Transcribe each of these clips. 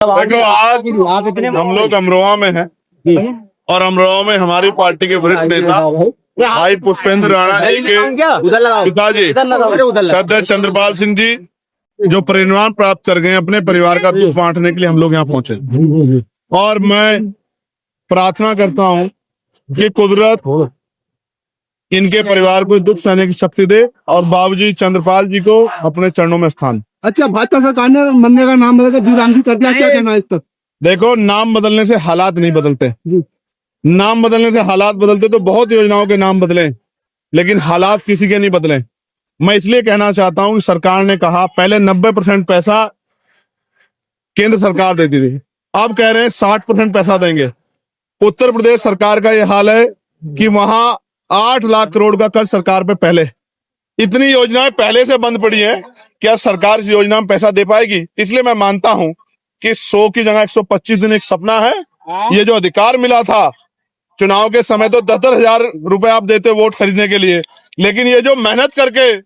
देखो आज हम लोग अमरोहा में हैं और अमरोहा में हमारी पार्टी के वरिष्ठ नेता भाई पुष्पेंद्र राणा जी के पिताजी श्रद्धेय चंद्रपाल सिंह जी जो परिनिर्वाण प्राप्त कर गए अपने परिवार का दुख बांटने के लिए हम लोग यहाँ पहुंचे और मैं प्रार्थना करता हूँ कि कुदरत इनके परिवार को दुख सहने की शक्ति दे और बाबूजी चंद्रपाल जी को अपने चरणों में स्थान। अच्छा, भाजपा सरकार ने मंदिर का नाम बदलकर जीरामजी कर दिया, क्या कहना है इस पर? देखो, नाम बदलने से हालात नहीं बदलते जी। नाम बदलने से हालात बदलते तो बहुत योजनाओं के नाम बदले, लेकिन हालात किसी के नहीं बदले। मैं इसलिए कहना चाहता हूं कि सरकार ने कहा पहले 90% पैसा केंद्र सरकार देती थी, अब कह रहे हैं 60% पैसा देंगे। उत्तर प्रदेश सरकार का यह हाल है कि वहां 8 लाख करोड़ का कर्ज सरकार पे पहले, इतनी योजनाएं पहले से बंद पड़ी हैं। क्या सरकार इस योजना में पैसा दे पाएगी? इसलिए मैं मानता हूं कि 100 की जगह 125 दिन एक सपना है। ये जो अधिकार मिला था चुनाव के समय तो 10-10 हजार रुपए आप देते वोट खरीदने के लिए, लेकिन ये जो मेहनत करके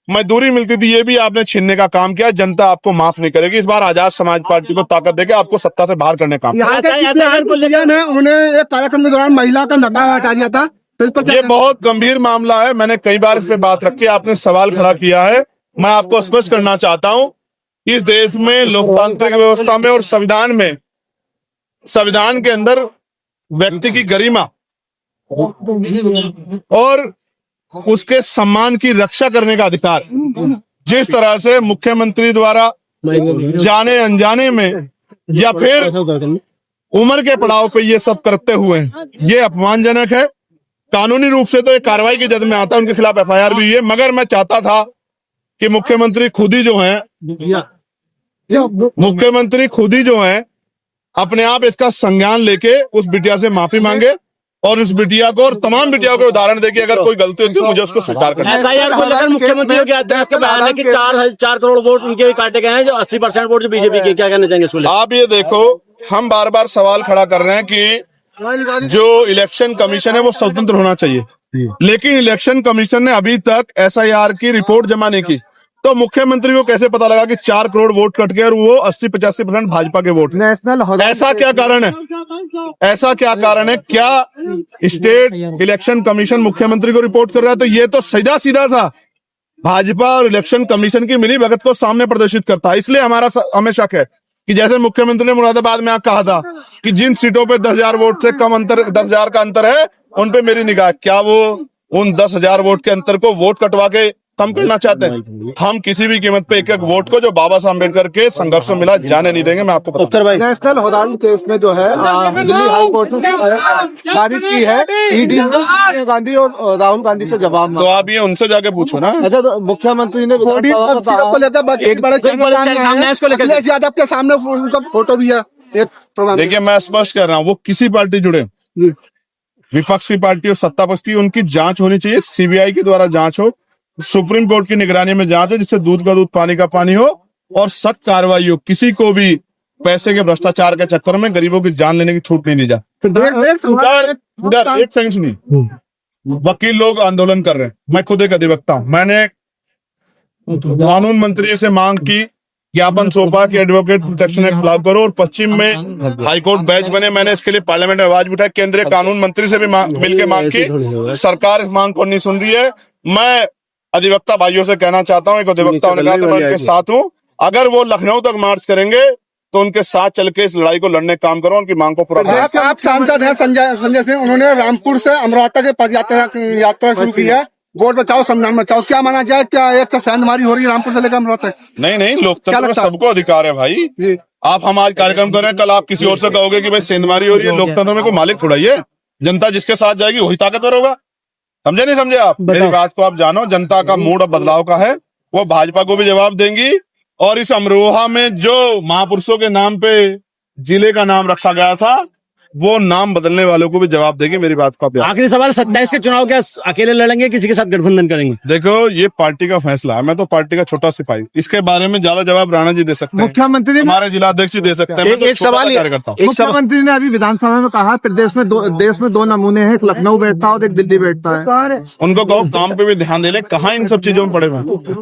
मजदूरी मिलती थी ये भी आपने छीनने का काम किया। जनता आपको माफ नहीं करेगी। इस बार आजाद समाज पार्टी को ताकत देके आपको सत्ता से बाहर करने का काम। उन्होंने एक कार्यक्रम के दौरान महिला का नकाब हटा दिया था, ये बहुत गंभीर मामला है। मैंने कई बार इस पे बात रखी, आपने सवाल खड़ा किया है। मैं आपको स्पष्ट करना चाहता हूं, इस देश में लोकतांत्रिक व्यवस्था में और संविधान के अंदर व्यक्ति की गरिमा और उसके सम्मान की रक्षा करने का अधिकार, जिस तरह से मुख्यमंत्री द्वारा जाने अनजाने में या फिर उम्र के पड़ाव पे ये सब करते हुए ये अपमानजनक है। कानूनी रूप से तो ये कार्रवाई की जद में आता है, उनके खिलाफ एफआईआर भी हुई है, मगर मैं चाहता था कि मुख्यमंत्री खुद ही जो है अपने आप इसका संज्ञान लेके उस बिटिया से माफी मांगे और उस बिटिया को और तमाम बिटियाओं को उदाहरण देके अगर कोई गलती होती है मुझे उसको स्वीकार करना। एसआईआर को लेकर मुख्यमंत्री के अध्यक्ष का बयान है कि 4 करोड़ वोट उनके काटे गए हैं, जो 80% वोट जो बीजेपी के, क्या कहना चाहेंगे इसको? आप ये देखो, हम बार बार सवाल खड़ा कर रहे हैं कि जो इलेक्शन कमीशन है वो स्वतंत्र होना चाहिए, लेकिन इलेक्शन कमीशन ने अभी तक एसआईआर की रिपोर्ट जमा नहीं की। तो मुख्यमंत्री को कैसे पता लगा कि 4 करोड़ वोट कट गए और वो 80-85% भाजपा के वोट? ऐसा क्या कारण है? ऐसा क्या कारण है? क्या स्टेट इलेक्शन कमीशन मुख्यमंत्री को रिपोर्ट कर रहा है? तो ये तो सीधा सीधा सा भाजपा और इलेक्शन कमीशन की मिली भगत को सामने प्रदर्शित करता है। इसलिए हमें शक है कि जैसे मुख्यमंत्री ने मुरादाबाद में कहा था कि जिन सीटों पे 10,000 वोट से कम अंतर, 10,000 का अंतर है, उन पे मेरी निगाह, क्या वो उन 10,000 वोट के अंतर को वोट कटवा के कम करना चाहते हैं? हम किसी भी कीमत पे एक एक वोट को जो बाबा साहब अम्बेडकर के संघर्ष में मिला जाने नहीं देंगे। मैं आपको बता दूं, नेशनल हौदानी केस में जो है दिल्ली हाई कोर्ट ने खारिज की है ईडी गांधी और राहुल गांधी से जवाब। तो आप ये उनसे जाके पूछो ना। अच्छा, तो मुख्यमंत्री ने यादव के सामने उनका फोटो भी है। देखिए, मैं स्पष्ट कर रहा हूँ, वो किसी पार्टी जुड़े, विपक्ष की पार्टी और सत्ता पक्ष की, उनकी जांच होनी चाहिए। सीबीआई के द्वारा जांच हो, सुप्रीम कोर्ट की निगरानी में जांच हो, जिससे दूध का दूध पानी का पानी हो और सख्त कार्रवाई हो। किसी को भी पैसे के भ्रष्टाचार के चक्कर में गरीबों की जान लेने की छूट नहीं दी जाए। उधर एक सेकंड सुनिए, वकील लोग आंदोलन कर रहे हैं, मैं खुद एक अधिवक्ता हूं। मैंने कानून मंत्री से मांग की, ज्ञापन सौंपा कि एडवोकेट प्रोटेक्शन एक्ट लागू करो और पश्चिम में हाईकोर्ट बेंच बने। मैंने इसके लिए पार्लियामेंट में आवाज उठाई, केंद्रीय कानून मंत्री से भी मिलकर मांग की। सरकार इस मांग को नहीं सुन रही है। मैं अधिवक्ता भाइयों से कहना चाहता हूं, एक अधिवक्ता होने का तो मैं उनके साथ हूं। अगर वो लखनऊ तक मार्च करेंगे तो उनके साथ चल के इस लड़ाई को लड़ने का काम करो, उनकी मांग को पूरा करो। आप सांसद हैं संजय सिंह, उन्होंने रामपुर से अमरोहा तक पद यात्रा शुरू की है। वोट बचाओ संविधान बचाओ, क्या माना जाए? क्या एक सेंधमारी हो रही है रामपुर से लेकर अमरोहा तक? नहीं, लोकतंत्र में सबको अधिकार है भाई जी। आप हम आज कार्यक्रम कर रहे हैं, कल आप किसी और से कहोगे कि भाई सेंधमारी हो रही है। लोकतंत्र में कोई मालिक थोड़ा ही है, जनता जिसके साथ जाएगी वही ताकतवर होगा। समझे नहीं समझे आप? मेरी बात को आप जानो, जनता का मूड अब बदलाव का है, वो भाजपा को भी जवाब देंगी। और इस अमरोहा में जो महापुरुषों के नाम पे जिले का नाम रखा गया था, वो नाम बदलने वालों को भी जवाब देगी। मेरी बात को आप आखिरी सवाल, 27 के चुनाव क्या अकेले लड़ेंगे, किसी के साथ गठबंधन करेंगे? देखो, ये पार्टी का फैसला है, मैं तो पार्टी का छोटा सिपाही, इसके बारे में ज्यादा जवाब राणा जी दे सकते हैं, मुख्यमयमंत्री हमारे जिला अध्यक्ष जी दे सकते हैं। एक सवाल मुख्यमंत्री ने अभी विधानसभा में कहा देश में 2 नमूने हैं, एक लखनऊ बैठता है और एक दिल्ली बैठता है। उनको कहो काम पे भी ध्यान दे ले, कहाँ इन सब चीजों में पड़े हुए हैं।